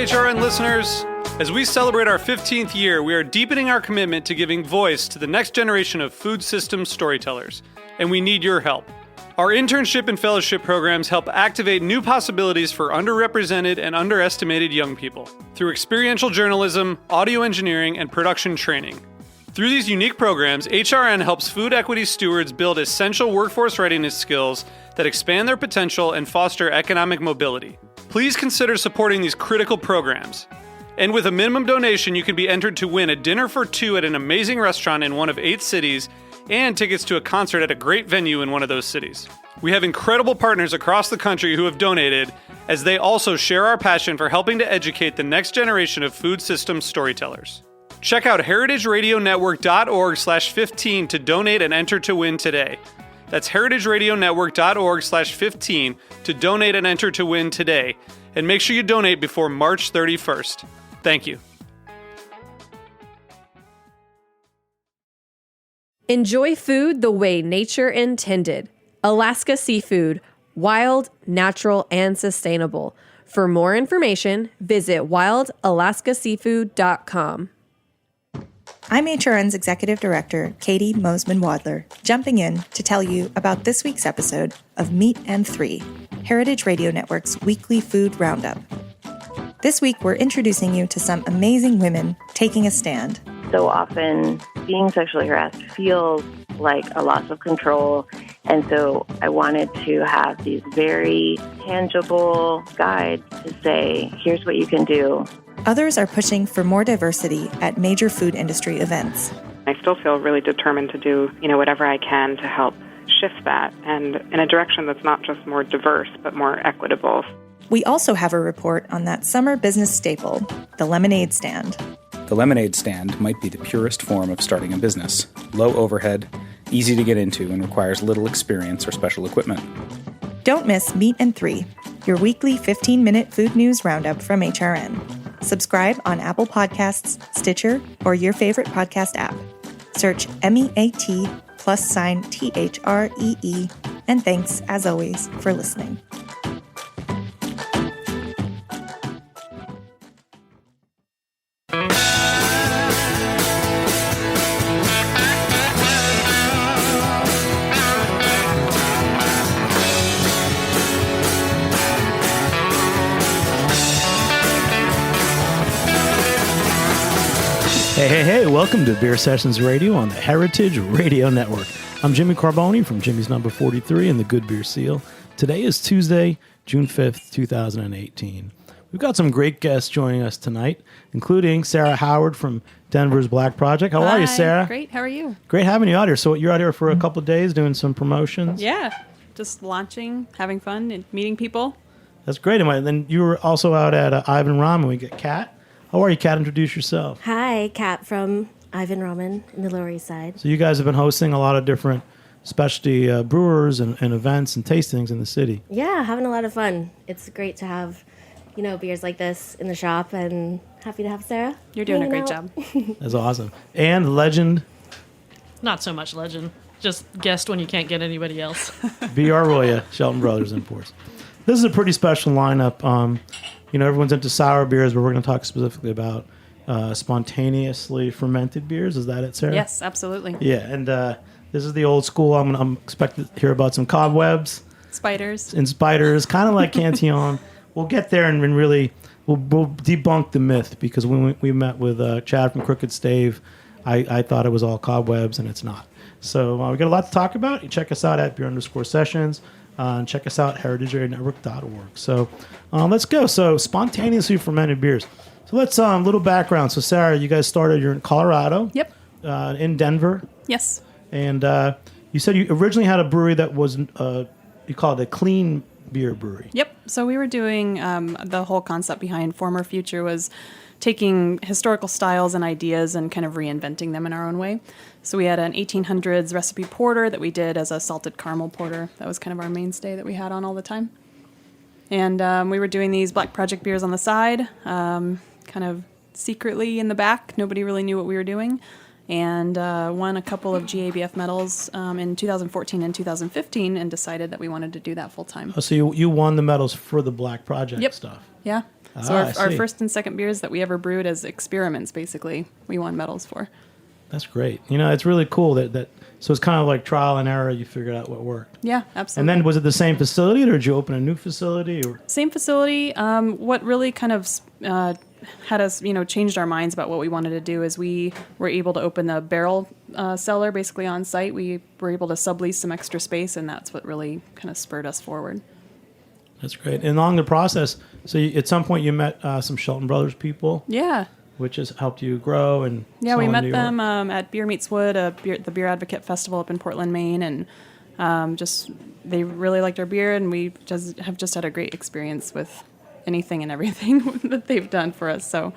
HRN listeners. As we celebrate our 15th year, we are deepening our commitment to giving voice to the next generation of food systems storytellers, and we need your help. Our internship and fellowship programs help activate new possibilities for underrepresented and underestimated young people through experiential journalism, audio engineering, and production training. Through these unique programs, HRN helps food equity stewards build essential workforce readiness skills that expand their potential and foster economic mobility. Please consider supporting these critical programs. And with a minimum donation, you can be entered to win a dinner for two at an amazing restaurant in one of 8 cities and tickets to a concert at a great venue in one of those cities. We have incredible partners across the country who have donated, as they also share our passion for helping to educate the next generation of food systems storytellers. Check out heritageradionetwork.org/15 to donate and enter to win today. That's heritageradionetwork.org/15 to donate and enter to win today. And make sure you donate before March 31st. Thank you. Enjoy food the way nature intended. Alaska Seafood. Wild, natural, and sustainable. For more information, visit wildalaskaseafood.com. I'm HRN's Executive Director, Katie Mosman-Wadler, jumping in to tell you about this week's episode of Meat and Three, Heritage Radio Network's weekly food roundup. This week, we're introducing you to some amazing women taking a stand. So often, being sexually harassed feels like a loss of control, and so I wanted to have these very tangible guides to say, here's what you can do. Others are pushing for more diversity at major food industry events. I still feel really determined to do, whatever I can to help shift that and in a direction that's not just more diverse, but more equitable. We also have a report on that summer business staple, the lemonade stand. The lemonade stand might be the purest form of starting a business. Low overhead, easy to get into, and requires little experience or special equipment. Don't miss Meat and Three, your weekly 15-minute food news roundup from HRN. Subscribe on Apple Podcasts, Stitcher, or your favorite podcast app. Search MEAT+THREE, and thanks, as always, for listening. Hey, welcome to Beer Sessions Radio on the Heritage Radio Network. I'm Jimmy Carboni from Jimmy's Number 43 and the Good Beer Seal. Today is Tuesday, June 5th, 2018. We've got some great guests joining us tonight, including Sarah Howat from Denver's Black Project. How are you, Sarah? Great, how are you? Great having you out here. So you're out here for a couple of days doing some promotions? Yeah, just launching, having fun, and meeting people. That's great. And then you were also out at Ivan Ramen. We get Kat. How are you, Kat? Introduce yourself. Hi, Kat from Ivan Ramen in the Lower East Side. So you guys have been hosting a lot of different specialty brewers and events and tastings in the city. Yeah, having a lot of fun. It's great to have, beers like this in the shop, and happy to have Sarah. You're doing a great job. That's awesome. And legend. Not so much legend. Just guest when you can't get anybody else. BR Rolya, Shelton Brothers Imports. This is a pretty special lineup. Everyone's into sour beers, but we're going to talk specifically about spontaneously fermented beers. Is that it, Sarah? Yes, absolutely. Yeah, and this is the old school. I'm expected to hear about some cobwebs. Spiders, kind of like Cantillon. We'll get there and really we'll debunk the myth, because when we met with Chad from Crooked Stave, I thought it was all cobwebs, and it's not. So we got a lot to talk about. You check us out at beer_sessions. And check us out, heritageradionetwork.org. So let's go. So spontaneously fermented beers. So let's little background. So Sarah, you guys you're in Colorado. Yep. In Denver. Yes. And you said you originally had a brewery that was you call it a clean beer brewery. Yep. So we were doing the whole concept behind Former Future was taking historical styles and ideas and kind of reinventing them in our own way. So we had an 1800s recipe porter that we did as a salted caramel porter. That was kind of our mainstay that we had on all the time. And we were doing these Black Project beers on the side, kind of secretly in the back. Nobody really knew what we were doing. And won a couple of GABF medals in 2014 and 2015 and decided that we wanted to do that full time. Oh, so you won the medals for the Black Project stuff. Yeah. So I our see. first and second beers that we ever brewed as experiments, basically, we won medals for. That's great. It's really cool that so it's kind of like trial and error. You figured out what worked. Yeah, And absolutely. then was it the same facility, or did you open a new facility? Or Same facility. What really kind of had us, changed our minds about what we wanted to do is we were able to open the barrel cellar basically on site. We were able to sublease some extra space, and that's what really kind of spurred us forward. That's great. And along the process, so at some point you met some Shelton Brothers people, Yeah. which has helped you grow. And Yeah, so we in met New them York. at Beer Meets Wood, the Beer Advocate Festival up in Portland, Maine, and they really liked our beer, and we have just had a great experience with anything and everything that they've done for us. So,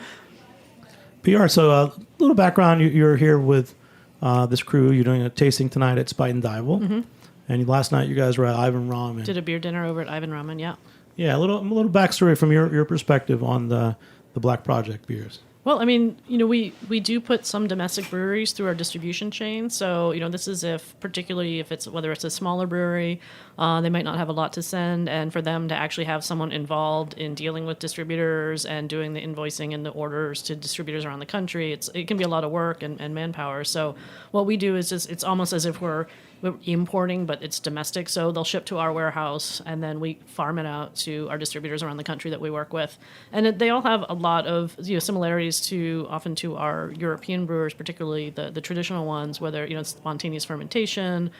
PR. So a little background: you're here with this crew. You're doing a tasting tonight at Spite and Dival. Mm-hmm. And last night you guys were at Ivan Ramen. Did a beer dinner over at Ivan Ramen, yeah. Yeah, a little backstory from your perspective on the Black Project beers. Well, I mean, we do put some domestic breweries through our distribution chain. So, this is particularly if whether it's a smaller brewery, they might not have a lot to send. And for them to actually have someone involved in dealing with distributors and doing the invoicing and the orders to distributors around the country, it can be a lot of work and manpower. So what we do is it's almost as if we're importing, but it's domestic. So they'll ship to our warehouse, and then we farm it out to our distributors around the country that we work with. And they all have a lot of similarities often to our European brewers, particularly the traditional ones, whether it's spontaneous fermentation,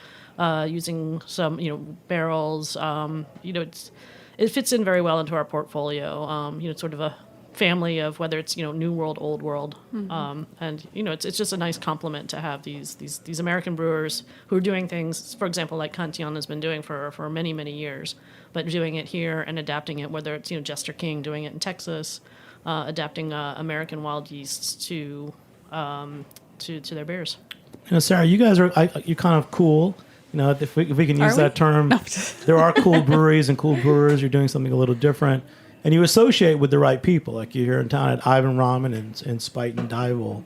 using some barrels. It fits in very well into our portfolio. It's sort of a family of whether it's New World, Old World, and it's just a nice complement to have these American brewers who are doing things, for example, like Cantillon has been doing for many years, but doing it here and adapting it, whether it's Jester King doing it in Texas, adapting American wild yeasts to their beers. Sarah, you guys you're kind of cool. If we can use that term, there are cool breweries and cool brewers. You're doing something a little different. And you associate with the right people, like you're here in town at Ivan Ramen and Spite and Dival.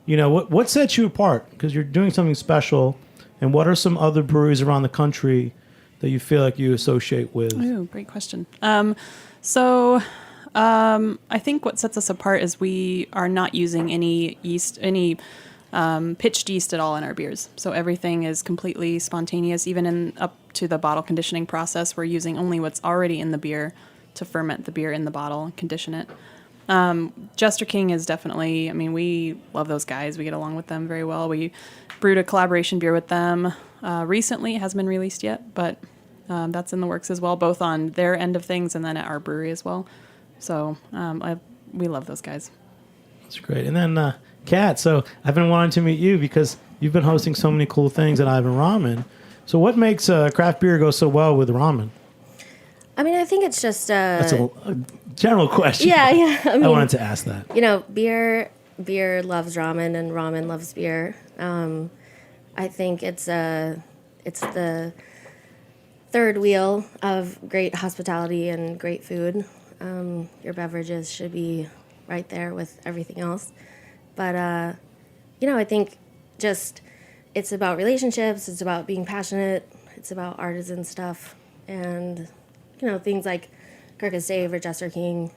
What sets you apart? Because you're doing something special. And what are some other breweries around the country that you feel like you associate with? Ooh, great question. I think what sets us apart is we are not using any yeast, pitched yeast at all in our beers. So everything is completely spontaneous. Even up to the bottle conditioning process, we're using only what's already in the beer to ferment the beer in the bottle and condition it. Jester King is definitely, we love those guys. We get along with them very well. We brewed a collaboration beer with them recently. It hasn't been released yet, but that's in the works as well, both on their end of things and then at our brewery as well. So we love those guys. That's great. And then, Kat, so I've been wanting to meet you because you've been hosting so many cool things at Ivan Ramen. So what makes craft beer go so well with ramen? I think it's just That's a general question. Yeah. I wanted to ask that. Beer loves ramen and ramen loves beer. I think it's the third wheel of great hospitality and great food. Your beverages should be right there with everything else. But I think just it's about relationships. It's about being passionate. It's about artisan stuff and things like Crooked Stave or Jester King.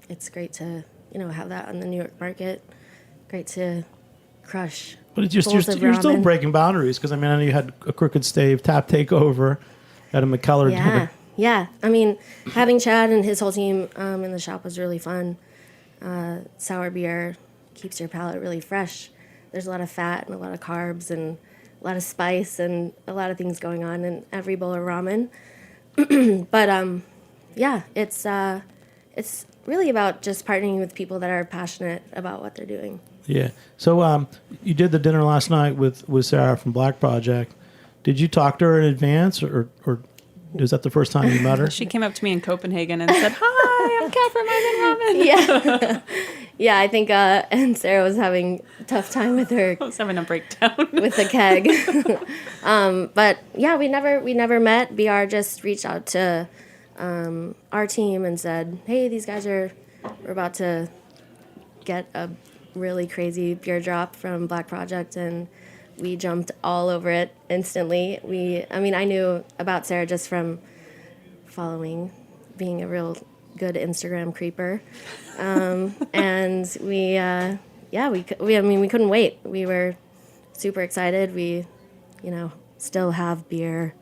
It's great to, have that on the New York market. Great to crush. But you're bowls of still ramen. breaking boundaries because, I know you had a Crooked Stave tap takeover at a McKellar dinner. Yeah. Having Chad and his whole team in the shop was really fun. Sour beer keeps your palate really fresh. There's a lot of fat and a lot of carbs and a lot of spice and a lot of things going on in every bowl of ramen. But it's really about just partnering with people that are passionate about what they're doing. Yeah. So you did the dinner last night with Sarah from Black Project. Did you talk to her in advance, or was that the first time you met her? She came up to me in Copenhagen and said, "Hi, I'm Kat from Ivan Ramen." Yeah. Yeah, I think and Sarah was having a tough time with her. I was having a breakdown with the keg. But yeah, we never met. BR just reached out to our team and said, "Hey, these guys we're about to get a really crazy beer drop from Black Project," and we jumped all over it instantly. I knew about Sarah just from following, being a real good Instagram creeper. And we couldn't wait. We were super excited. We, still have beer.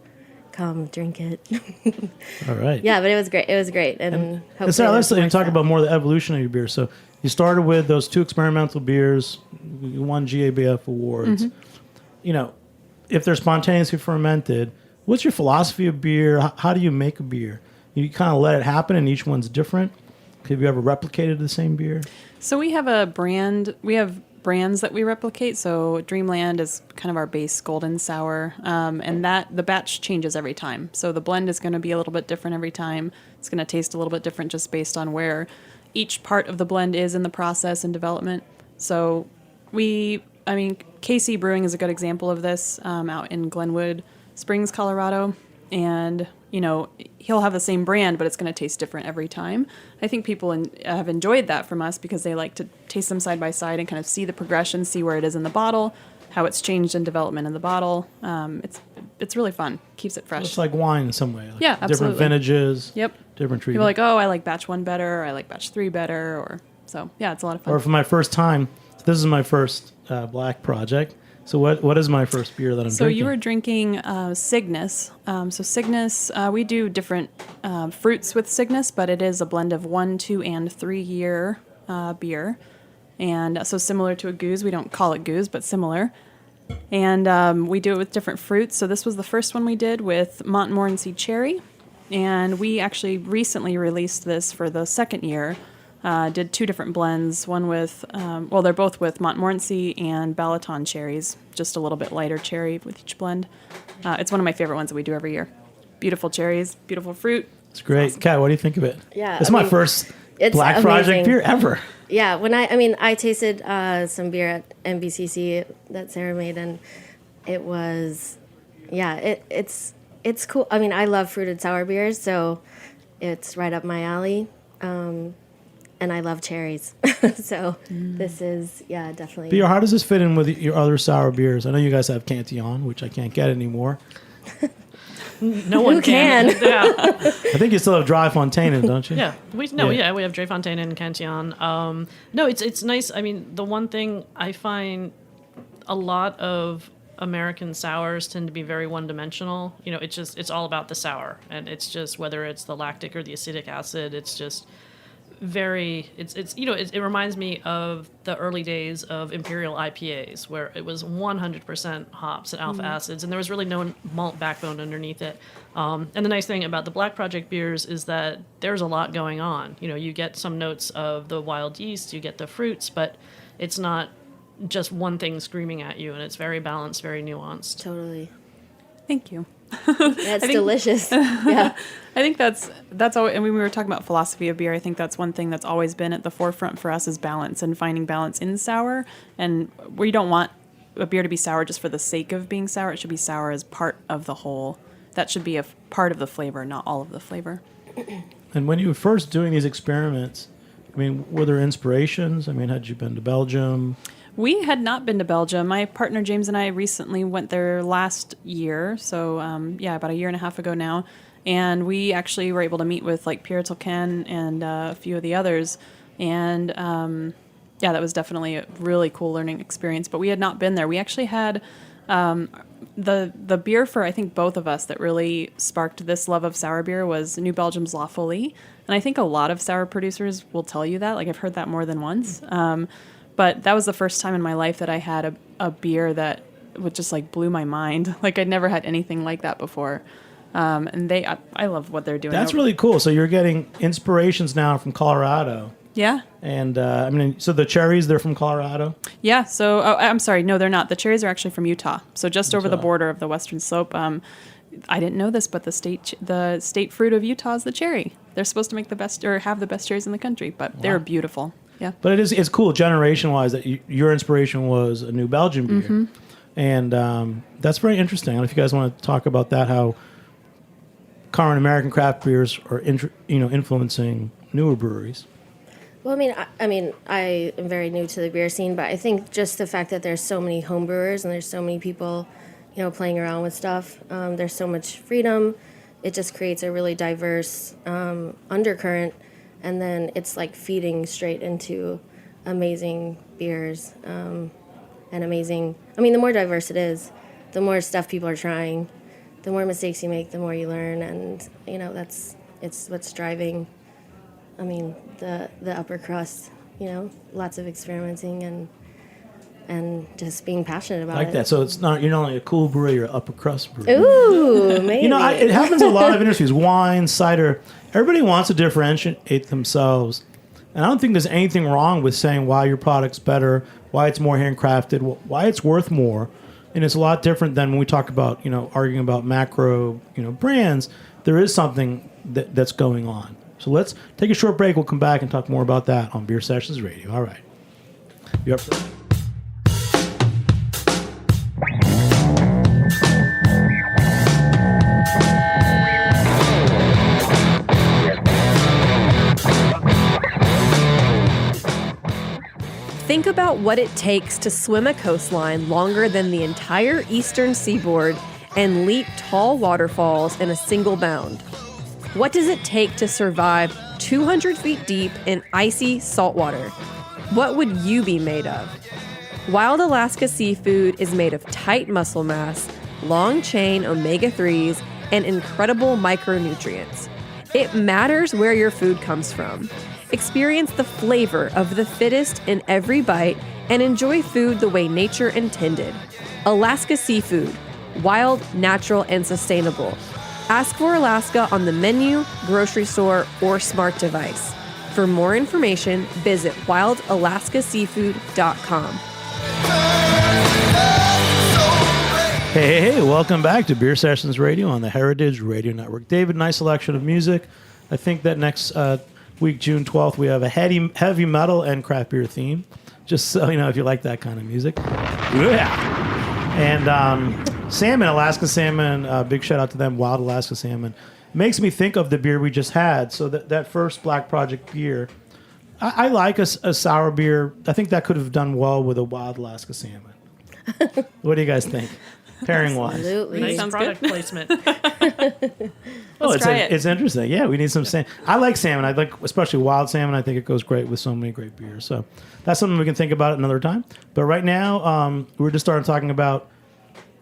Come drink it. All right. Yeah, but it was great. It was great. And Sarah, let's talk about more of the evolution of your beer. So you started with those 2 experimental beers. You won GABF awards. If they're spontaneously fermented, what's your philosophy of beer? How do you make a beer? You kind of let it happen, and each one's different. Have you ever replicated the same beer? So we have a brand. We have brands that we replicate. So Dreamland is kind of our base golden sour, and that the batch changes every time. So the blend is going to be a little bit different every time. It's going to taste a little bit different just based on where each part of the blend is in the process and development. So KC Brewing is a good example of this, out in Glenwood Springs, Colorado, and he'll have the same brand, but it's going to taste different every time. I think people have enjoyed that from us because they like to taste them side by side and kind of see the progression, see where it is in the bottle, how it's changed in development in the bottle. It's really fun. Keeps it fresh. It's like wine in some way. Like yeah, absolutely. Different vintages. Yep. Different treatment. People are like, oh, I like batch 1 better, or I like batch 3 better, it's a lot of fun. Or for my first time, this is my first black project. So what is my first beer that I'm drinking? So you were drinking Cygnus. Cygnus, we do different fruits with Cygnus, but it is a blend of 1, 2, and 3 year beer. And so similar to a goose, we don't call it goose, but similar. And we do it with different fruits. So this was the first one we did with Montmorency cherry. And we actually recently released this for the second year. Did 2 different blends, one with, they're both with Montmorency and Balaton cherries, just a little bit lighter cherry with each blend. It's one of my favorite ones that we do every year. Beautiful cherries, beautiful fruit. It's great. Awesome. Kat, what do you think of it? Yeah. It's my first black amazing. Project beer ever. Yeah, when I tasted some beer at NBCC that Sarah made, and it was, it's cool. I love fruited sour beers, so it's right up my alley. And I love cherries. So this is, definitely. But how does this fit in with your other sour beers? I know you guys have Cantillon, which I can't get anymore. No one can. Yeah. I think you still have Dry Fontaine, don't you? Yeah. We have Dry Fontaine and Cantillon. No, it's nice. The one thing I find a lot of American sours tend to be very one-dimensional. It's all about the sour. And it's just whether it's the lactic or the acetic acid, it's just it reminds me of the early days of imperial IPAs where it was 100% hops and alpha acids and there was really no malt backbone underneath it. And the nice thing about the Black Project beers is that there's a lot going on. You get some notes of the wild yeast, you get the fruits, but it's not just one thing screaming at you, and it's very balanced, very nuanced. Totally. Thank you. That's delicious. Yeah. I think that's always, and when we were talking about philosophy of beer, I think that's one thing that's always been at the forefront for us is balance and finding balance in sour. And we don't want a beer to be sour just for the sake of being sour. It should be sour as part of the whole. That should be a part of the flavor, not all of the flavor. And when you were first doing these experiments, were there inspirations? Had you been to Belgium? We had not been to Belgium. My partner James and I recently went there last year, so about a year and a half ago now, and we actually were able to meet with Pierre Tilquin and a few of the others, and that was definitely a really cool learning experience. But we had not been there. We actually had the beer for I think both of us that really sparked this love of sour beer was New Belgium's La Folie, and I think a lot of sour producers will tell you that. I've heard that more than once. But that was the first time in my life that I had a beer that would just blew my mind. I'd never had anything like that before. And I love what they're doing. That's really cool. So you're getting inspirations now from Colorado. Yeah. And so the cherries, they're from Colorado? Yeah. So, I'm sorry. No, they're not. The cherries are actually from Utah. So just over the border of the Western Slope. I didn't know this, but the state fruit of Utah is the cherry. They're supposed to make the best or have the best cherries in the country, but they're beautiful. Yeah. But it's cool generation-wise that your inspiration was a New Belgium beer. Mm-hmm. And that's very interesting. I don't know if you guys want to talk about that, how current American craft beers are influencing newer breweries. Well, I am very new to the beer scene, but I think just the fact that there's so many home brewers and there's so many people, playing around with stuff, there's so much freedom. It just creates a really diverse undercurrent and then it's like feeding straight into amazing beers and amazing. I mean, the more diverse it is, the more stuff people are trying, the more mistakes you make, the more you learn, and it's what's driving. I mean, the upper crust. Lots of experimenting and just being passionate about it. Like that. So you're not only a cool brewery, you're an upper crust brewery. Ooh, maybe. It happens in a lot of industries. Wine, cider. Everybody wants to differentiate themselves. And I don't think there's anything wrong with saying why your product's better, why it's more handcrafted, why it's worth more. And it's a lot different than when we talk about, arguing about macro, brands. There is something that's going on. So let's take a short break. We'll come back and talk more about that on Beer Sessions Radio. All right. You up for that? Think about what it takes to swim a coastline longer than the entire eastern seaboard and leap tall waterfalls in a single bound. What does it take to survive 200 feet deep in icy saltwater? What would you be made of? Wild Alaska seafood is made of tight muscle mass, long-chain omega-3s, and incredible micronutrients. It matters where your food comes from. Experience the flavor of the fittest in every bite and enjoy food the way nature intended. Alaska Seafood. Wild, natural, and sustainable. Ask for Alaska on the menu, grocery store, or smart device. For more information, visit wildalaskaseafood.com. Hey, welcome back to Beer Sessions Radio on the Heritage Radio Network. David, nice selection of music. I think that next week, June 12th, we have a heavy metal and craft beer theme. Just so you know, if you like that kind of music. Yeah. And salmon, Alaska salmon, big shout out to them, Wild Alaska Salmon. Makes me think of the beer we just had. So that first Black Project beer, I like a sour beer. I think that could have done well with a Wild Alaska Salmon. What do you guys think? Pairing wise. Absolutely. Nice Sounds product placement. It's interesting. Yeah, we need some salmon. I like salmon. I like especially wild salmon. I think it goes great with so many great beers. So that's something we can think about another time. But right now, we're just starting talking about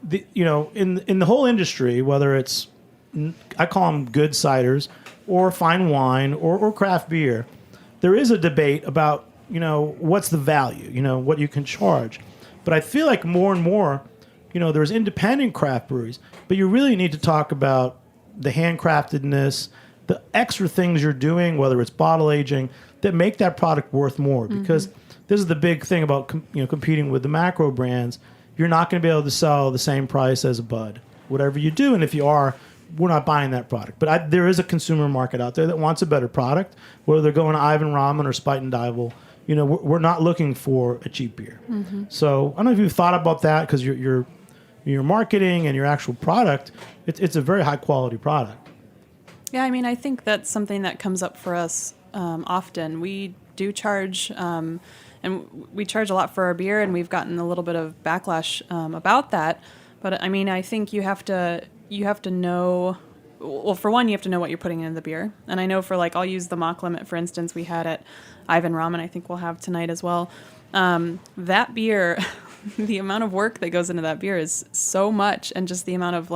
in the whole industry, whether it's I call them good ciders or fine wine or craft beer. There is a debate about what's the value, what you can charge. But I feel like more and more, there's independent craft breweries, but you really need to talk about the handcraftedness, the extra things you're doing, whether it's bottle aging, that make that product worth more. Because this is the big thing about competing with the macro brands. You're not going to be able to sell the same price as a Bud, whatever you do. And if you are, we're not buying that product. But there is a consumer market out there that wants a better product, whether they're going to Ivan Ramen or Spite and Dival. We're not looking for a cheap beer. So I don't know if you've thought about that, because your marketing and your actual product, it's a very high quality product. Yeah, I mean, I think that's something that comes up for us often. We do charge, and we charge a lot for our beer, and we've gotten a little bit of backlash about that. But I mean, I think you have to know. Well, for one, you have to know what you're putting in the beer. And I know I'll use the mock limit, for instance, we had at Ivan Ramen, I think we'll have tonight as well. That beer, the amount of work that goes into that beer is so much, and just the amount of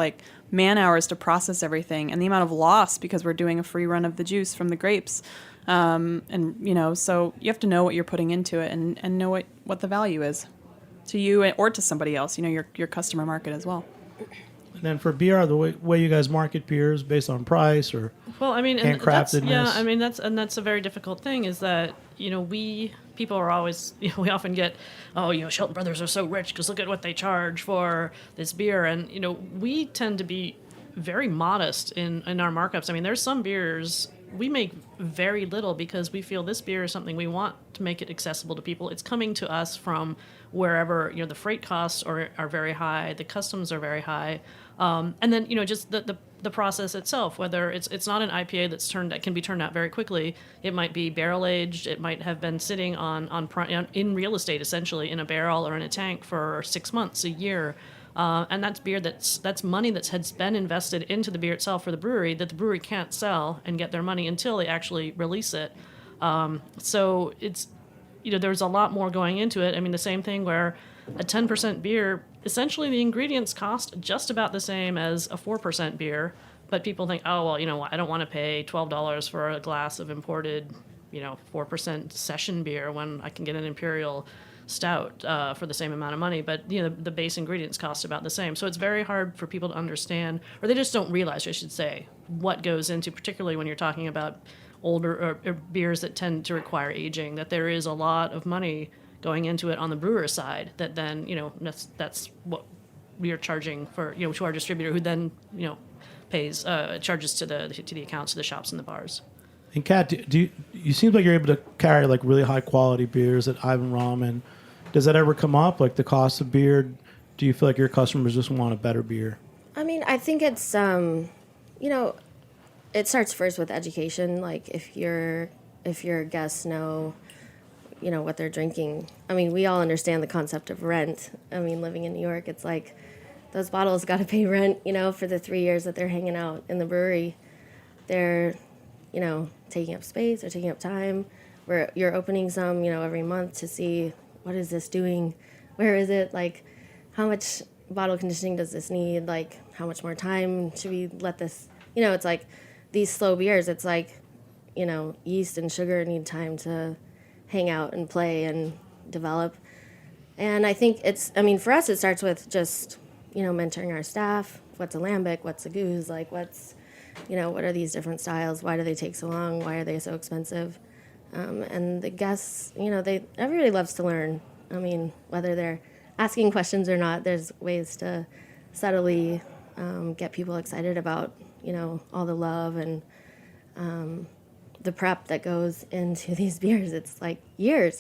man hours to process everything, and the amount of loss because we're doing a free run of the juice from the grapes. So you have to know what you're putting into it and know what the value is to you or to somebody else, your customer market as well. And then for beer, the way you guys market beers based on price or handcraftedness. That's a very difficult thing, is that people are always we often get Shelton Brothers are so rich because look at what they charge for this beer, and we tend to be very modest in our markups. I mean, there's some beers we make very little because we feel this beer is something we want to make it accessible to people. It's coming to us from wherever the freight costs are very high, the customs are very high. And then just the process itself, whether it's not an IPA that can be turned out very quickly. It might be barrel aged. It might have been sitting in real estate, essentially in a barrel or in a tank for 6 months, a year. And that's beer that's money that has been invested into the beer itself for the brewery that the brewery can't sell and get their money until they actually release it. So it's, there's a lot more going into it. I mean, the same thing where a 10% beer, essentially the ingredients cost just about the same as a 4% beer, but people think, oh, well, I don't want to pay $12 for a glass of imported, 4% session beer when I can get an imperial stout for the same amount of money. But, the base ingredients cost about the same. So it's very hard for people to understand, or they just don't realize, I should say, what goes into, particularly when you're talking about older or beers that tend to require aging, that there is a lot of money going into it on the brewer side that then, that's what we are charging for, to our distributor, who then, pays, charges to the accounts, to the shops and the bars. And Kat, you seem like you're able to carry like really high quality beers at Ivan Ramen. Does that ever come up, like the cost of beer? Do you feel like your customers just want a better beer? I mean, I think it's, it starts first with education. Like if your guests know, what they're drinking. I mean, we all understand the concept of rent. I mean, living in New York, it's like those bottles got to pay rent, for the 3 years that they're hanging out in the brewery. They're, taking up space or taking up time. Where you're opening some, every month to see what is this doing, where is it, like how much bottle conditioning does this need, like how much more time should we let this, it's like these slow beers, it's like, yeast and sugar need time to hang out and play and develop. And I think for us it starts with just, mentoring our staff. What's a lambic, what's a goose, like what's, what are these different styles, why do they take so long, why are they so expensive? And the guests, everybody loves to learn. I mean, whether they're asking questions or not, there's ways to subtly get people excited about, all the love and the prep that goes into these beers. It's like years.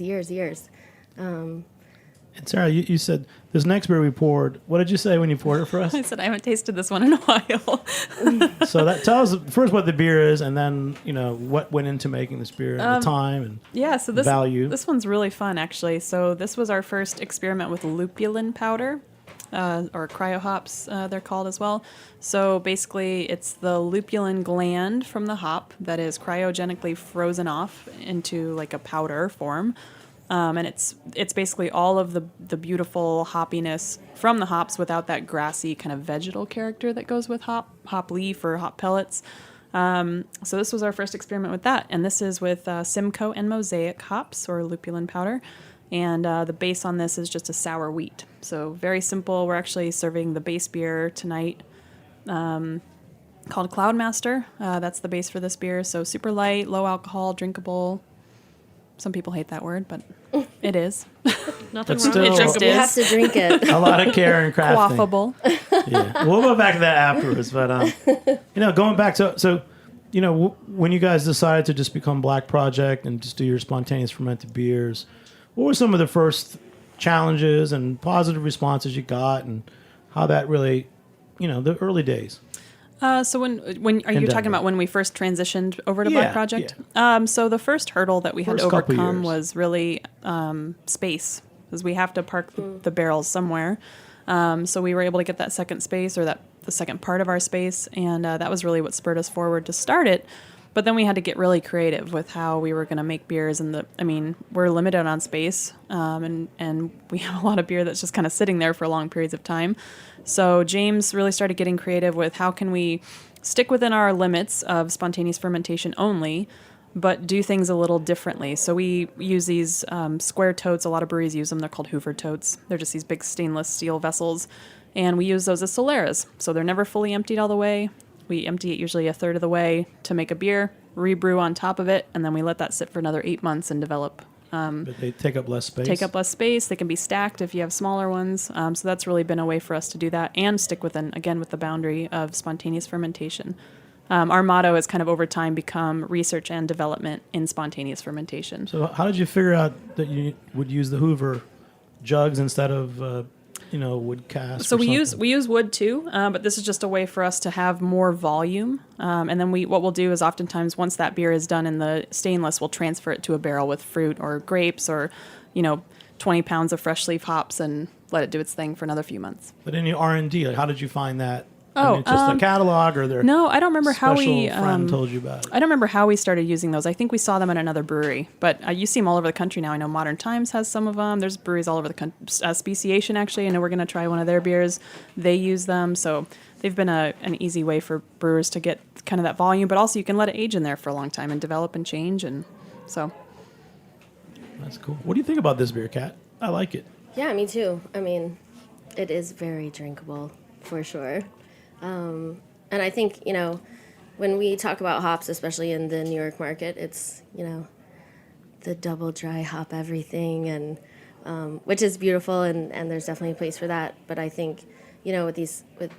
And Sarah, you said this next beer we poured. What did you say when you poured it for us? I said I haven't tasted this one in a while. So tell us first what the beer is, and then what went into making this beer, and the time and so value. This one's really fun, actually. So this was our first experiment with lupulin powder, or cryo hops, they're called as well. So basically, it's the lupulin gland from the hop that is cryogenically frozen off into like a powder form. And it's basically all of the beautiful hoppiness from the hops without that grassy kind of vegetal character that goes with hop leaf or hop pellets. So this was our first experiment with that. And this is with Simcoe and Mosaic hops, or lupulin powder. And the base on this is just a sour wheat. So very simple. We're actually serving the base beer tonight called Cloudmaster. That's the base for this beer. So super light, low alcohol, drinkable. Some people hate that word, but it is. Nothing But wrong. still- It just You is. have to drink it. A lot of care and crafting. Quaffable. Yeah, we'll go back to that afterwards. But going back to when you guys decided to just become Black Project and just do your spontaneous fermented beers, what were some of the first challenges and positive responses you got, and how that really, the early days? So when are you talking about when we first transitioned over to Black Project? Yeah. So the first hurdle that we had to First couple overcome years. was really space, because we have to park the barrels somewhere. So we were able to get that second space, or the second part of our space, and that was really what spurred us forward to start it. But then we had to get really creative with how we were going to make beers, and we're limited on space, and we have a lot of beer that's just kind of sitting there for long periods of time. So James really started getting creative with how can we stick within our limits of spontaneous fermentation only, but do things a little differently. So we use these square totes. A lot of breweries use them. They're called Hoover totes. They're just these big stainless steel vessels, and we use those as Soleras. So they're never fully emptied all the way. We empty it usually a third of the way to make a beer, rebrew on top of it, and then we let that sit for another 8 months and develop. But they take up less space. They can be stacked if you have smaller ones. So that's really been a way for us to do that and stick with the boundary of spontaneous fermentation. Our motto has kind of over time become research and development in spontaneous fermentation. So how did you figure out that you would use the Hoover jugs instead of wood casks? So we use wood too, but this is just a way for us to have more volume. And then what we'll do is oftentimes once that beer is done in the stainless, we'll transfer it to a barrel with fruit or grapes or 20 pounds of fresh leaf hops and let it do its thing for another few months. But in your R&D, how did you find that Oh, just the catalog, or their no, I don't remember how we friend told you about it. I don't remember how we started using those. I think we saw them at another brewery, but you see them all over the country now. I know Modern Times has some of them. There's breweries all over the country. Speciation, actually, I know we're going to try one of their beers. They use them, so they've been an easy way for brewers to get kind of that volume, but also you can let it age in there for a long time and develop and change, and so. That's cool. What do you think about this beer, Kat? I like it. Yeah, me too. I mean, it is very drinkable, for sure. And I think, when we talk about hops, especially in the New York market, it's, the double dry hop everything, and which is beautiful, and there's definitely a place for that. But I think, with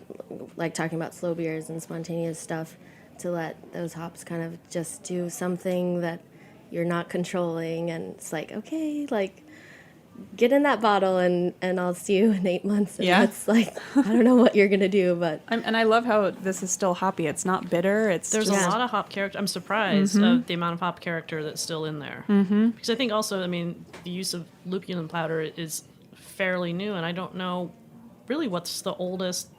like talking about slow beers and spontaneous stuff, to let those hops kind of just do something that you're not controlling, and it's like, okay, like, get in that bottle and I'll see you in 8 months. And it's like, I don't know what you're going to do, but. And I love how this is still hoppy. It's not bitter. There's a lot of hop character. I'm surprised of the amount of hop character that's still in there. Mm-hmm. Because I think also, the use of lupulin powder is fairly new, and I don't know really what's the oldest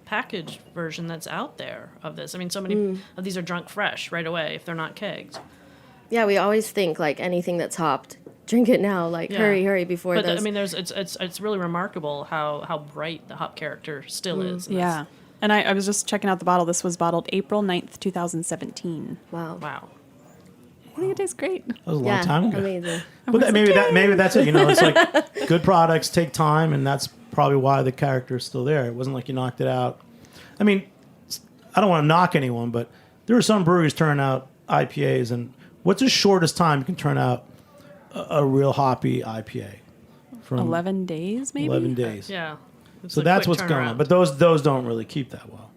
packaged version that's out there of this. So many of these are drunk fresh right away if they're not kegged. Yeah, we always think like anything that's hopped, drink it now, like hurry before but those. It's really remarkable how bright the hop character still is. Yeah. And I was just checking out the bottle. This was bottled April 9th, 2017. Wow. I think it tastes great. That was a long time ago. Amazing. But maybe that's it. It's like good products take time, and that's probably why the character is still there. It wasn't like you knocked it out. I don't want to knock anyone, but there are some breweries turn out IPAs, and what's the shortest time you can turn out a real hoppy IPA? From 11 days, maybe? 11 days. Yeah. So that's what's going on. But those don't really keep that well.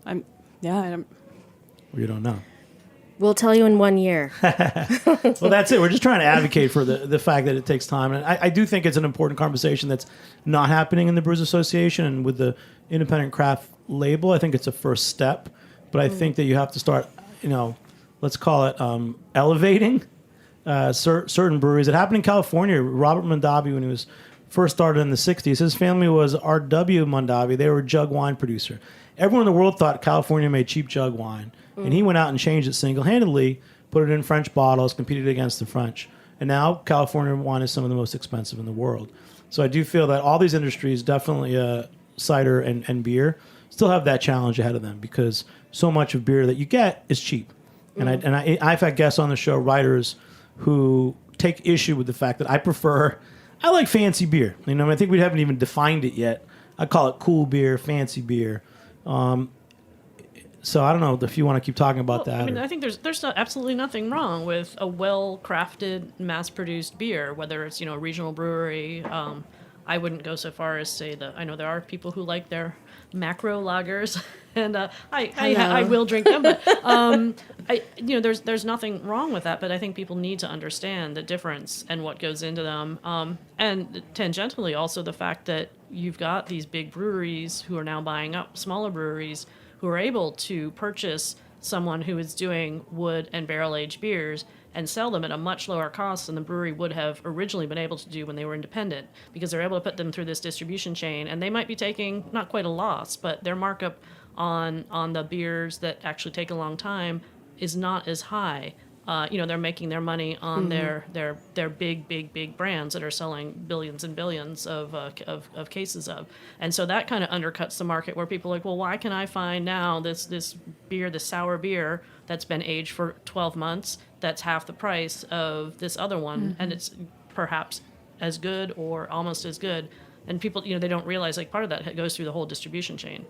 I don't. Or you don't know. We'll tell you in 1 year. Well, that's it. We're just trying to advocate for the fact that it takes time. And I do think it's an important conversation that's not happening in the Brewers Association. And with the independent craft label, I think it's a first step. But I think that you have to start, let's call it elevating certain breweries. It happened in California. Robert Mondavi, when he was first started in the 60s, his family was R.W. Mondavi. They were a jug wine producer. Everyone in the world thought California made cheap jug wine. And he went out and changed it single-handedly, put it in French bottles, competed against the French. And now California wine is some of the most expensive in the world. So I do feel that all these industries, definitely cider and beer, still have that challenge ahead of them, because so much of beer that you get is cheap. And I've had guests on the show, writers, who take issue with the fact that I like fancy beer. I think we haven't even defined it yet. I call it cool beer, fancy beer. So I don't know if you want to keep talking about that. I think there's absolutely nothing wrong with a well-crafted, mass-produced beer, whether it's a regional brewery. I wouldn't go so far as say that. I know there are people who like their macro lagers, and I will drink them. But there's nothing wrong with that. But I think people need to understand the difference and what goes into them, and tangentially also the fact that you've got these big breweries who are now buying up smaller breweries who are able to purchase someone who is doing wood and barrel-aged beers and sell them at a much lower cost than the brewery would have originally been able to do when they were independent, because they're able to put them through this distribution chain, and they might be taking not quite a loss, but their markup on the beers that actually take a long time is not as high. They're making their money on their big brands that are selling billions and billions of cases of, and so that kind of undercuts the market, where people are like, well, why can I find now this beer, this sour beer that's been aged for 12 months that's half the price of this other one, and it's perhaps as good or almost as good, and people they don't realize like part of that goes through the whole distribution chain.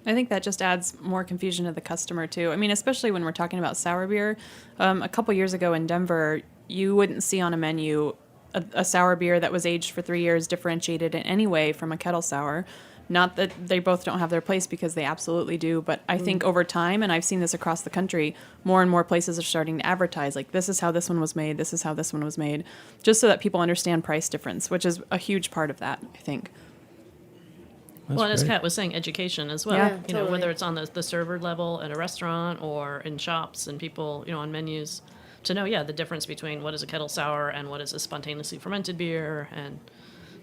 I think that just adds more confusion to the customer, too. Especially when we're talking about sour beer. A couple years ago in Denver, you wouldn't see on a menu a sour beer that was aged for 3 years differentiated in any way from a kettle sour. Not that they both don't have their place, because they absolutely do. But I think over time, and I've seen this across the country, more and more places are starting to advertise, like, this is how this one was made, this is how this one was made, just so that people understand price difference, which is a huge part of that, I think. Well, and as Kat was saying, education as well. Yeah, totally. Whether it's on the server level at a restaurant or in shops and people, on menus, to know, the difference between what is a kettle sour and what is a spontaneously fermented beer, and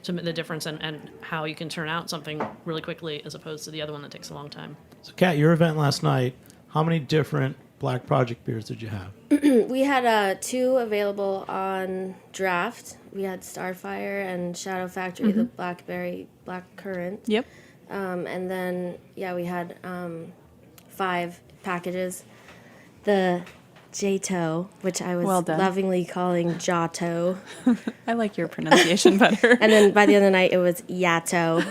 the difference and how you can turn out something really quickly as opposed to the other one that takes a long time. So, Kat, your event last night, how many different Black Project beers did you have? We had 2 available on draft. We had Starfire and Shadow Factory, the blackberry black currant. Yep. And then, we had 5 packages. The Jato, which I was lovingly calling Jato. I like your pronunciation better. And then by the end of the night, it was Yato.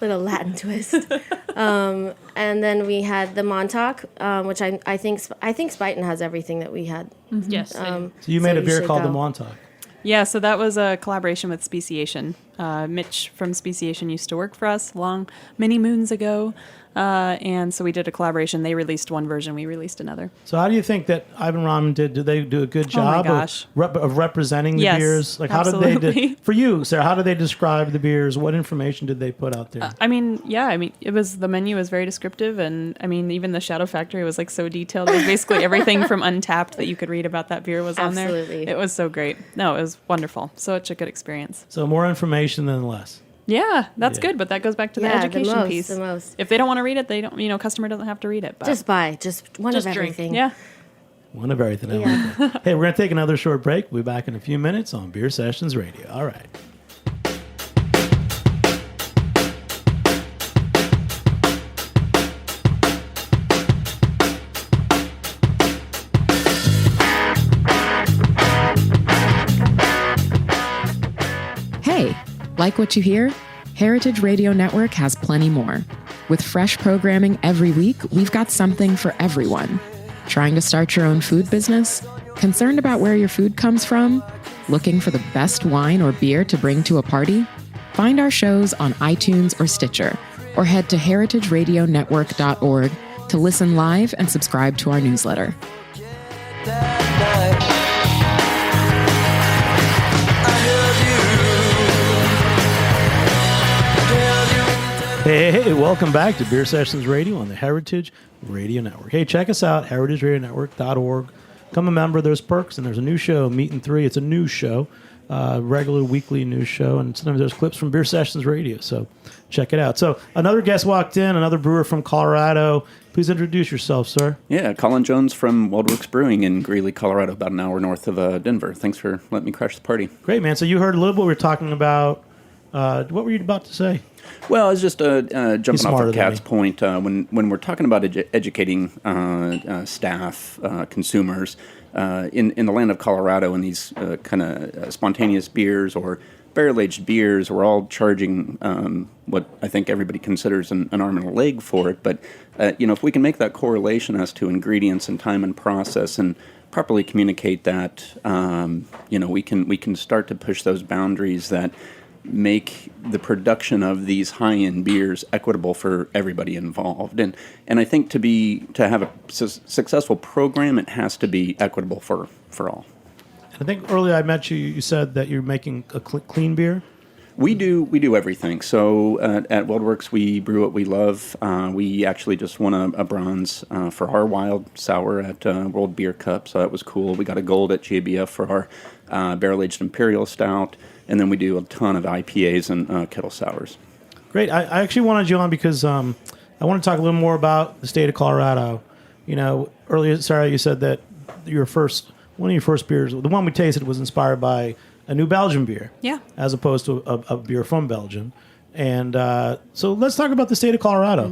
Little Latin twist. And then we had the Montauk, which I think Spuyten has everything that we had. Yes. So you made a beer called the Montauk. Yeah, so that was a collaboration with Speciation. Mitch from Speciation used to work for us many moons ago. And so we did a collaboration. They released one version. We released another. So how do you think that Ivan Ramen did? Did they do a good job of representing the beers? Like, how absolutely. did they? For you, Sarah, how did they describe the beers? What information did they put out there? The menu was very descriptive, and even the Shadow Factory was like so detailed. It was basically everything from Untapped that you could read about that beer was on there. Absolutely. It was so great. No, it was wonderful. Such a good experience. So more information than less. Yeah, that's good, but that goes back to the education piece. The most. If they don't want to read it, they don't. Customer doesn't have to read it. But just buy, just one of everything. Yeah, one of everything. I like that. Hey, we're gonna take another short break. We'll be back in a few minutes on Beer Sessions Radio. All right. Hey, like what you hear? Heritage Radio Network has plenty more. With fresh programming every week, we've got something for everyone. Trying to start your own food business? Concerned about where your food comes from? Looking for the best wine or beer to bring to a party? Find our shows on iTunes or Stitcher, or head to heritageradionetwork.org to listen live and subscribe to our newsletter. Hey, welcome back to Beer Sessions Radio on the Heritage Radio Network. Hey, check us out, heritageradionetwork.org. Become a member. There's perks, and there's a new show, Meat and Three. It's a news show, regular weekly news show, and sometimes there's clips from Beer Sessions Radio, so check it out. So another guest walked in, another brewer from Colorado. Please introduce yourself, sir. Yeah, Colin Jones from Wildworks Brewing in Greeley, Colorado, about an hour north of Denver. Thanks for letting me crash the party. Great, man. So you heard a little bit we were talking about. What were you about to say? Well, I was just jumping off of Kat's point. When we're talking about educating staff, consumers, in the land of Colorado, and these kind of spontaneous beers or barrel-aged beers, we're all charging what I think everybody considers an arm and a leg for it. But if we can make that correlation as to ingredients and time and process and properly communicate that, we can start to push those boundaries that make the production of these high-end beers equitable for everybody involved. And I think to have a successful program, it has to be equitable for all. I think earlier I met you. You said that you're making a clean beer. We do everything. So at Wildworks, we brew what we love. We actually just won a bronze for our wild sour at World Beer Cup, so that was cool. We got a gold at GABF for our barrel-aged Imperial Stout. And then we do a ton of IPAs and kettle sours. Great. I actually wanted you on because I want to talk a little more about the state of Colorado. Earlier, Sarah, you said that one of your first beers, the one we tasted, was inspired by a New Belgium beer. Yeah. As opposed to a beer from Belgium. And so let's talk about the state of Colorado.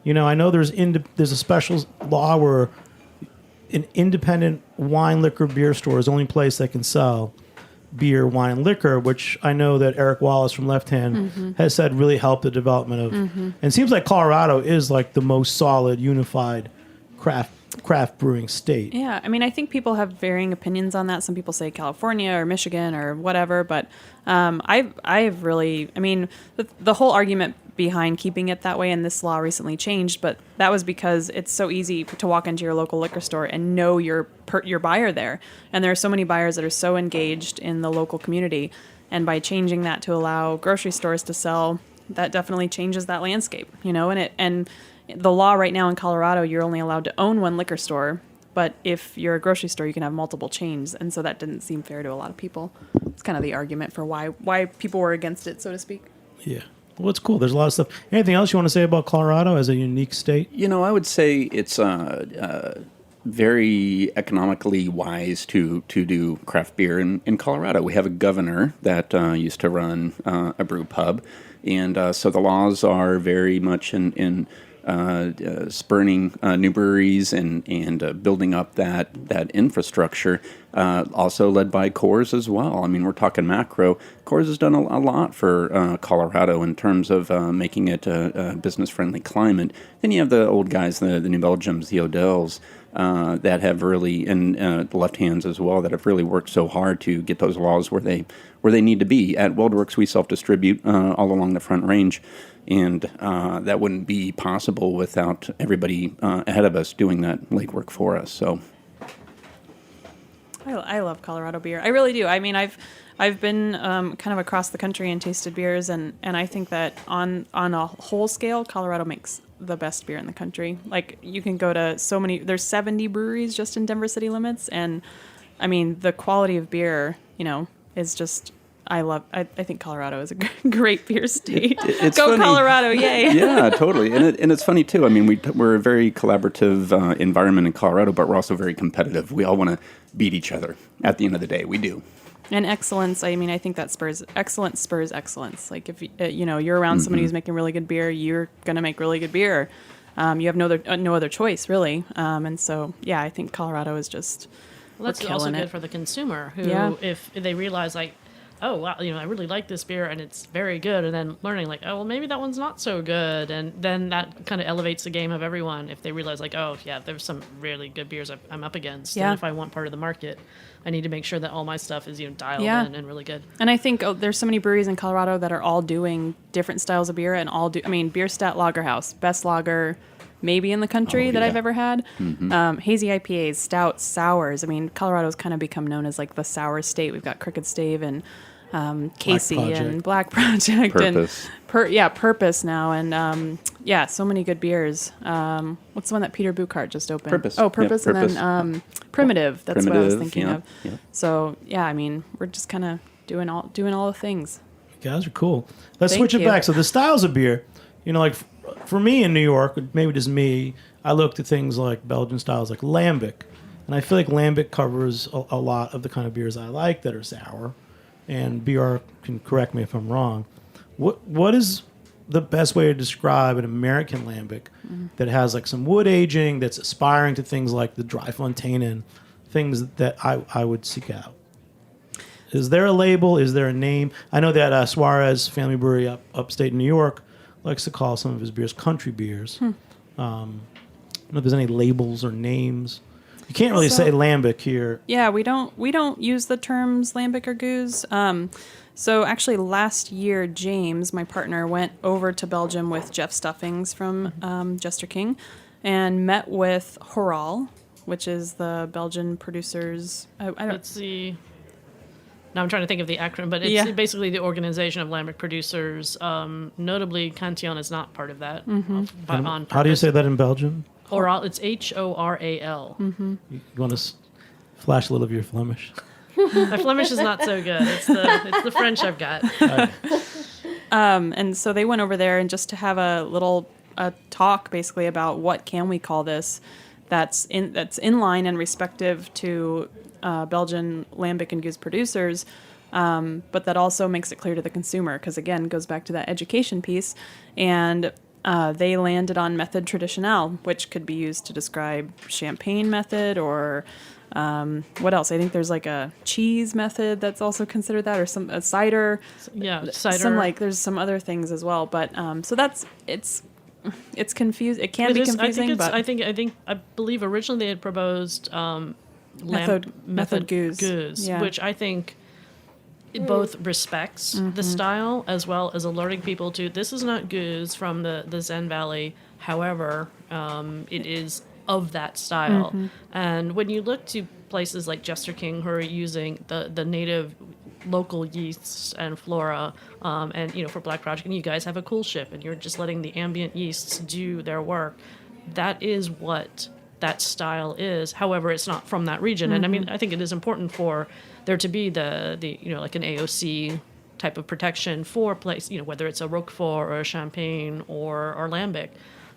I know there's a special law where an independent wine, liquor, beer store is the only place that can sell beer, wine, and liquor, which I know that Eric Wallace from Left Hand has said really helped the development of. And it seems like Colorado is like the most solid, unified craft brewing state. Yeah, I think people have varying opinions on that. Some people say California or Michigan or whatever, but I've really, the whole argument behind keeping it that way, and this law recently changed, but that was because it's so easy to walk into your local liquor store and know your buyer there. And there are so many buyers that are so engaged in the local community, and by changing that to allow grocery stores to sell, that definitely changes that landscape, and the law right now in Colorado, you're only allowed to own one liquor store, But if you're a grocery store, you can have multiple chains, and so that didn't seem fair to a lot of people. It's kind of the argument for why people were against it, so to speak. Yeah. Well, it's cool. There's a lot of stuff. Anything else you want to say about Colorado as a unique state? I would say it's very economically wise to do craft beer in Colorado. We have a governor that used to run a brew pub, and so the laws are very much in spurning new breweries and building up that infrastructure. Also led by Coors as well. I mean, we're talking macro. Coors has done a lot for Colorado in terms of making it a business-friendly climate. Then you have the old guys, the New Belgiums, the Odells, that have really, and the left hands as well, that have really worked so hard to get those laws where they need to be. At WeldWorks, we self-distribute all along the Front Range, and that wouldn't be possible without everybody ahead of us doing that legwork for us. So, I love Colorado beer. I really do. I mean, I've been kind of across the country and tasted beers, and I think that on a whole scale, Colorado makes the best beer in the country. Like, you can go to there's 70 breweries just in Denver city limits, and I mean, the quality of beer, is just, I think Colorado is a great beer state. It's Go funny. Colorado, yay. Yeah, totally. And it's funny, too. I mean, we're a very collaborative environment in Colorado, but we're also very competitive. We all want to beat each other at the end of the day. We do. And excellence, I mean, I think that spurs excellence. Like, if you're around somebody who's making really good beer, you're going to make really good beer. You have no other choice, really. And so, yeah, I think Colorado is just, that's also good for the consumer, who, if they realize, like, oh, wow, I really like this beer and it's very good, and then learning, like, oh, well, maybe that one's not so good, and then that kind of elevates the game of everyone if they realize, like, oh, yeah, there's some really good beers I'm up against, and if I want part of the market, I need to make sure that all my stuff is dialed in and really good. And I think there's so many breweries in Colorado that are all doing different styles of beer, and Bierstadt Lager House, best lager maybe in the country that I've ever had. Hazy IPAs, stouts, sours. I mean, Colorado's kind of become known as like the sour state. We've got Crooked Stave and Casey and Black Project Purpose. and Purpose now, and so many good beers. What's the one that Peter Buchart just opened? Purpose. Oh, Purpose, Yep, and then Primitive. That's what I was thinking of. Yeah. So I mean, we're just kind of doing all the things. You guys are cool. Let's Thank switch it you. back. So the styles of beer, like for me in New York, maybe just me, I looked at things like Belgian styles like Lambic, and I feel like Lambic covers a lot of the kind of beers I like that are sour. And BR can correct me if I'm wrong. What is the best way to describe an American lambic that has like some wood aging, that's aspiring to things like the Dry Fontaine, things that I would seek out? Is there a label? Is there a name? I know that Suarez Family Brewery upstate New York likes to call some of his beers country beers. I don't know if there's any labels or names. You can't really say lambic here. Yeah, we don't use the terms lambic or goose. So actually last year, James, my partner, went over to Belgium with Jeff Stuffings from Jester King and met with Horal, which is the Belgian producers. It's the... Now I'm trying to think of the acronym, but it's basically the organization of lambic producers. Notably, Cantillon is not part of that. On purpose. How do you say that in Belgium? Oral, it's Horal. You want to flash a little of your Flemish? My Flemish is not so good. It's the French I've got. And so they went over there and just to have a little talk basically about what can we call this that's in line and respective to Belgian lambic and goose producers, but that also makes it clear to the consumer, because again, it goes back to that education piece. And they landed on method traditionnel, which could be used to describe champagne method or what else? I think there's like a cheese method that's also considered that, or a cider. Yeah, cider. There's some other things as well. But so it's confusing. It can be confusing. I believe originally they had proposed method goose, which I think it both respects the style as well as alerting people to this is not goose from the Zen Valley. However, it is of that style. And when you look to places like Jester King, who are using the native local yeasts and flora, and for Black Project, and you guys have a cool ship, and you're just letting the ambient yeasts do their work. That is what that style is. However, it's not from that region. And I mean, I think it is important for there to be the like an AOC type of protection for place, whether it's a Roquefort or a Champagne or Lambic.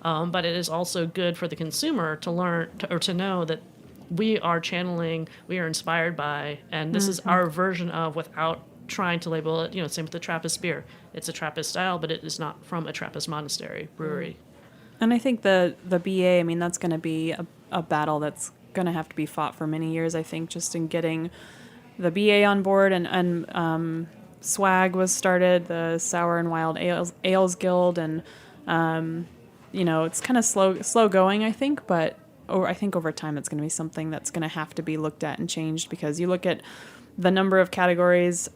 But it is also good for the consumer to learn or to know that we are channeling, we are inspired by, and this is our version of, without trying to label it, same with the Trappist beer. It's a Trappist style, but it is not from a Trappist monastery brewery. And I think the BA, I mean, that's going to be a battle that's going to have to be fought for many years, I think, just in getting the BA on board. And SWAG was started, the Sour and Wild Ales Guild, and, it's kind of slow going, I think, but I think over time it's going to be something that's going to have to be looked at and changed, because you look at the number of categories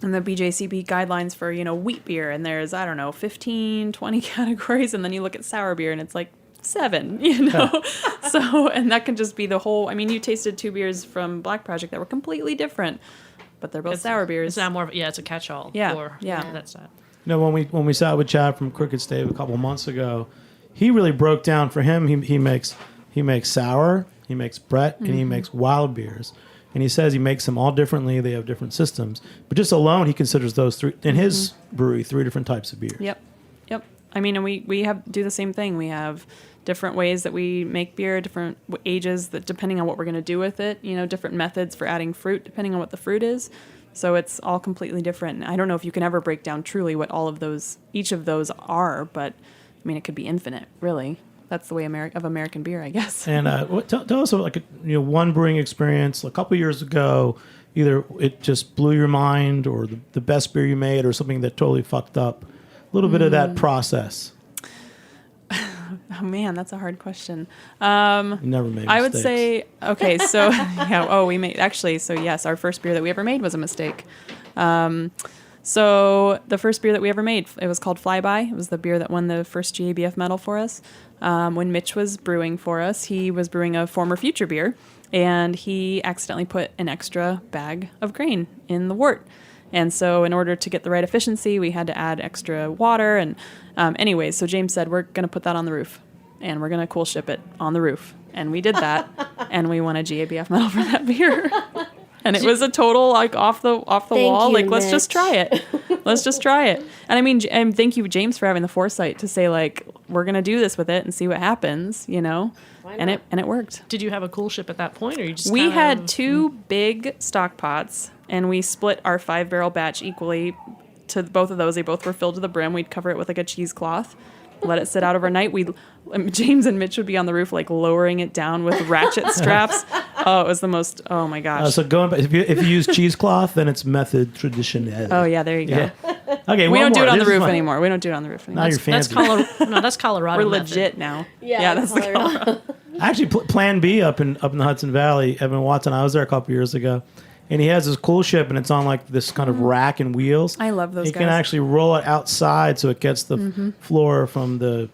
and the BJCP guidelines for, wheat beer, and there's, 15, 20 categories, and then you look at sour beer and it's like 7, So, and that can just be the whole, I mean, you tasted 2 beers from Black Project that were completely different, but they're both sour beers. It's not more of, it's a catch-all. Yeah. That's that. When we sat with Chad from Crooked Stave a couple months ago, he really broke down for him. He makes sour, he makes Brett, and he makes wild beers. And he says he makes them all differently. They have different systems. But just alone, he considers those 3, in his brewery, 3 different types of beers. Yep. I mean, and we do the same thing. We have different ways that we make beer, different ages, that depending on what we're going to do with it, different methods for adding fruit, depending on what the fruit is. So it's all completely different. I don't know if you can ever break down truly what each of those are, but I mean, it could be infinite, really. That's the way of American beer, I guess. And tell us about one brewing experience a couple years ago. Either it just blew your mind, or the best beer you made, or something that totally fucked up. A little bit of that process. Oh man, that's a hard question. You never made mistakes. I would say, okay, so we made so yes, our first beer that we ever made was a mistake. So the first beer that we ever made, it was called Flyby. It was the beer that won the first GABF medal for us. When Mitch was brewing for us, he was brewing a Former Future beer, and he accidentally put an extra bag of grain in the wort. And so in order to get the right efficiency, we had to add extra water. And anyways, so James said, we're going to put that on the roof, and we're going to cool ship it on the roof. And we did that, and we won a GABF medal for that beer. And it was a total off the wall. You, let's just try it. Let's just try it. And I mean, and thank you, James, for having the foresight to say we're gonna do this with it and see what happens. And it worked. Did you have a cool ship at that point, or you just? We had 2 big stock pots, and we split our 5-barrel batch equally to both of those. They both were filled to the brim. We'd cover it with a cheesecloth, let it sit out overnight. James and Mitch would be on the roof lowering it down with ratchet straps. Oh, it was the most. Oh my gosh. So going back, if you use cheesecloth, then it's method traditionnel. Oh yeah, there you go. Yeah. Okay, we don't do it on the roof anymore. Now you're fancy. That's Colorado. We're legit now. Yeah, that's Colorado. Actually, Plan B up in the Hudson Valley, Evan Watson. I was there a couple years ago, and he has this cool ship, and it's on this kind of rack and wheels. I love those. You can actually roll it outside, so it gets the floor from the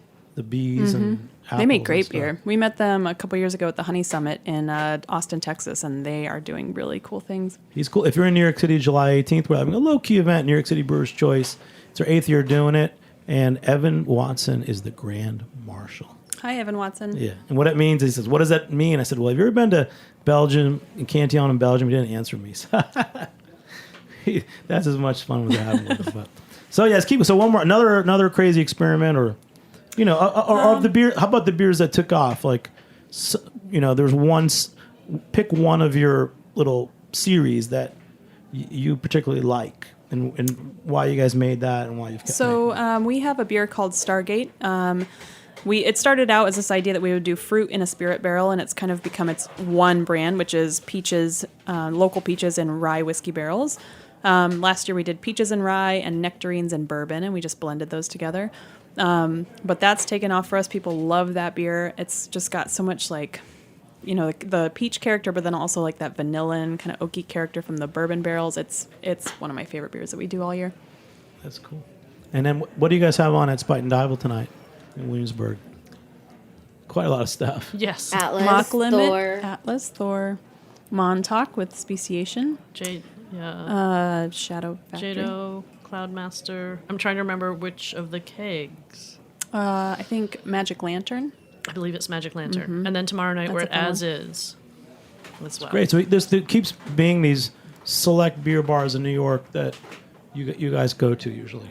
bees and. They make great beer. We met them a couple years ago at the Honey Summit in Austin, Texas, and they are doing really cool things. He's cool. If you're in New York City, July 18th, we're having a low-key event, New York City Brewers' Choice. It's our 8th year doing it, and Evan Watson is the Grand Marshal. Hi, Evan Watson. Yeah, and what it means, he says, what does that mean? I said, well, have you ever been to Belgium, in Cantillon in Belgium? He didn't answer me. That's as much fun as having with him. So, yes, keep it. So, one more, another crazy experiment, or of the beer. How about the beers that took off? There's one. Pick one of your little series that you particularly like, and why you guys made that, and why you've kept. So we have a beer called Stargate. It started out as this idea that we would do fruit in a spirit barrel, and it's kind of become its one brand, which is peaches, local peaches and rye whiskey barrels. Last year we did peaches and rye and nectarines and bourbon, and we just blended those together. But that's taken off for us. People love that beer. It's just got so much the peach character, but then also that vanilla kind of oaky character from the bourbon barrels. It's one of my favorite beers that we do all year. That's cool. And then what do you guys have on at Spite and Dival tonight in Williamsburg? Quite a lot of stuff. Yes. Atlas, Mock Limit, Thor. Atlas, Thor, Montauk with speciation. Jade, yeah. Shadow Factory. Jado, Cloudmaster. I'm trying to remember which of the kegs. I think Magic Lantern. I believe it's Magic Lantern. And then tomorrow night we're at As Is as well. Great. So there keeps being these select beer bars in New York that you guys go to usually.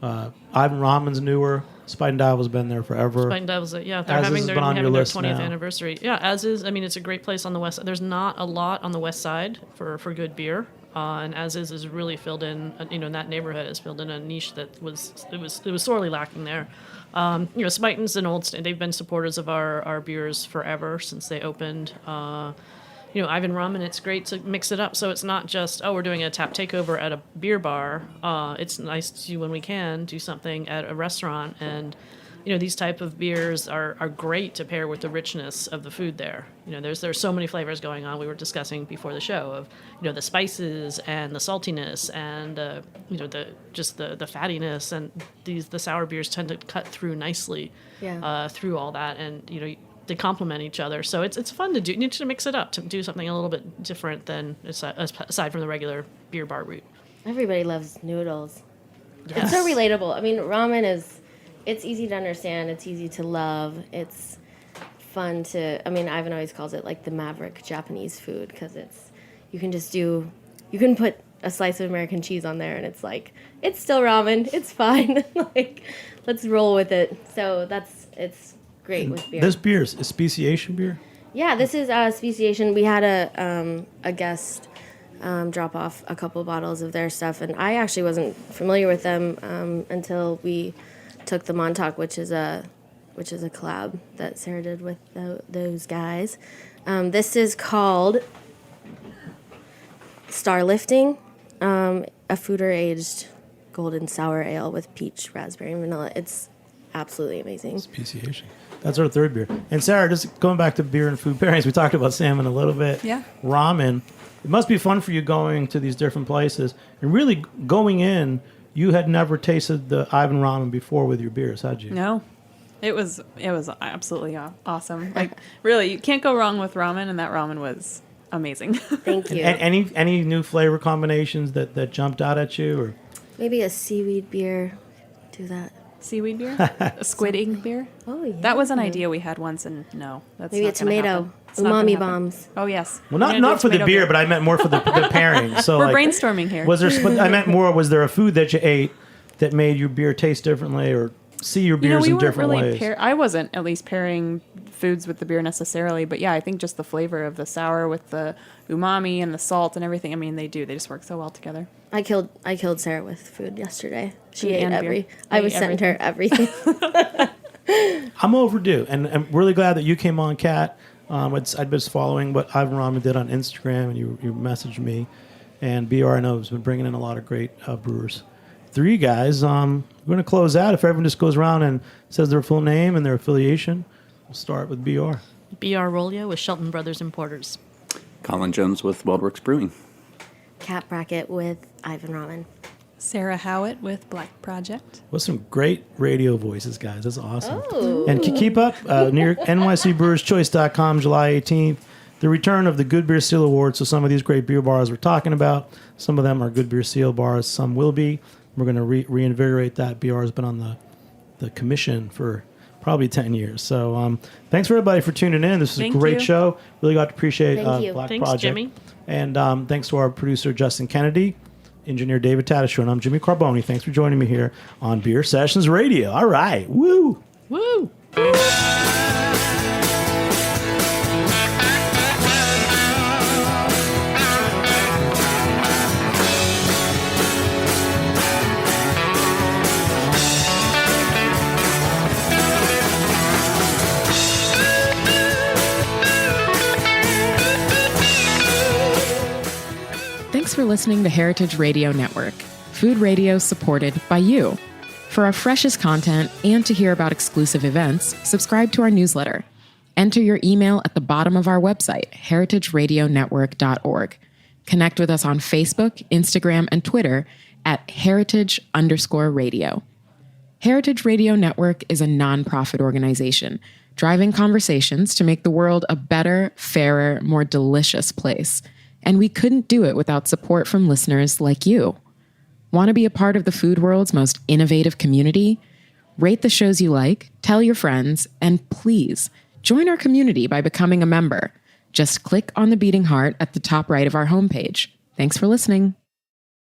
Ivan Ramen's newer. Spite and Dival's been there forever. Spite and Dival's, they're As having Is their, been on having your their list 20th now. anniversary. Yeah, As Is. I mean, it's a great place on the west side. There's not a lot on the west side for good beer. And As Is really filled in, in that neighborhood has filled in a niche that was sorely lacking there. Spiten's an old, they've been supporters of our beers forever since they opened. Ivan Ramen, it's great to mix it up. So it's not just, we're doing a tap takeover at a beer bar. It's nice to, when we can, do something at a restaurant. And, these type of beers are great to pair with the richness of the food there. There's so many flavors going on. We were discussing before the show of, the spices and the saltiness and, the fattiness. And the sour beers tend to cut through nicely through all that. And, they complement each other, so it's fun to do. You need to mix it up to do something a little bit different than aside from the regular beer bar route. Everybody loves noodles. Yes. It's so relatable. I mean, ramen it's easy to understand. It's easy to love. It's fun to. I mean, Ivan always calls it like the maverick Japanese food because you can put a slice of American cheese on there and it's like it's still ramen. It's fine. Like let's roll with it. So it's great with beer. This beer is speciation beer? Yeah, this is speciation. We had a guest drop off a couple bottles of their stuff, and I actually wasn't familiar with them until we took the Montauk, which is a collab that Sarah did with those guys. This is called Star Lifting, a Foeder aged golden sour ale with peach, raspberry, and vanilla. It's absolutely amazing. Speciation. That's our third beer. And Sarah, just going back to beer and food pairings, we talked about salmon a little bit. Yeah. Ramen. It must be fun for you going to these different places. And really going in, you had never tasted the Ivan Ramen before with your beers, had you? No. It was absolutely awesome. Like, really, you can't go wrong with ramen, and that ramen was amazing. Thank you. And any new flavor combinations that jumped out at you? Or Maybe a seaweed beer. Do that. Seaweed beer? A squid ink beer? Oh, yeah. That was an idea we had once, and no, that's Maybe not a tomato. Umami bombs. Oh, yes. Well, not for the beer, but I meant more for the pairing. So we're brainstorming here. I meant more, was there a food that you ate that made your beer taste differently or see your beers in different ways? I wasn't at least pairing foods with the beer necessarily, but yeah, I think just the flavor of the sour with the umami and the salt and everything. I mean, they just work so well together. I killed Sarah with food yesterday. She Food ate and beer. I was sending her everything. I'm overdue, and I'm really glad that you came on, Kat. I'd been following what Ivan Ramen did on Instagram, and you messaged me. And BR, I know, has been bringing in a lot of great brewers. Three guys, we're going to close out. If everyone just goes around and says their full name and their affiliation, we'll start with BR. BR Rolya with Shelton Brothers Importers. Colin Jones with Weldworks Brewing. Cat Brackett with Ivan Ramen. Sarah Howat with Black Project. With some great radio voices, guys. That's awesome. Oh. And keep up, near NYCBrewersChoice.com, July 18th. The return of the Good Beer Seal Awards. So some of these great beer bars we're talking about, some of them are Good Beer Seal bars. Some will be. We're going to reinvigorate that. BR has been on the commission for probably 10 years. So thanks for everybody for tuning in. This is a great show. Really got to appreciate Black Thanks, Project. Jimmy. And thanks to our producer, Justin Kennedy, engineer David Tatasciore, and I'm Jimmy Carboni. Thanks for joining me here on Beer Sessions Radio. All right. Woo! Woo! Thanks for listening to Heritage Radio Network, food radio supported by you. For our freshest content and to hear about exclusive events, subscribe to our newsletter. Enter your email at the bottom of our website, heritageradionetwork.org. Connect with us on Facebook, Instagram, and Twitter at heritage_radio. Heritage Radio Network is a nonprofit organization driving conversations to make the world a better, fairer, more delicious place. And we couldn't do it without support from listeners like you. Want to be a part of the food world's most innovative community? Rate the shows you like, tell your friends, and please join our community by becoming a member. Just click on the beating heart at the top right of our homepage. Thanks for listening.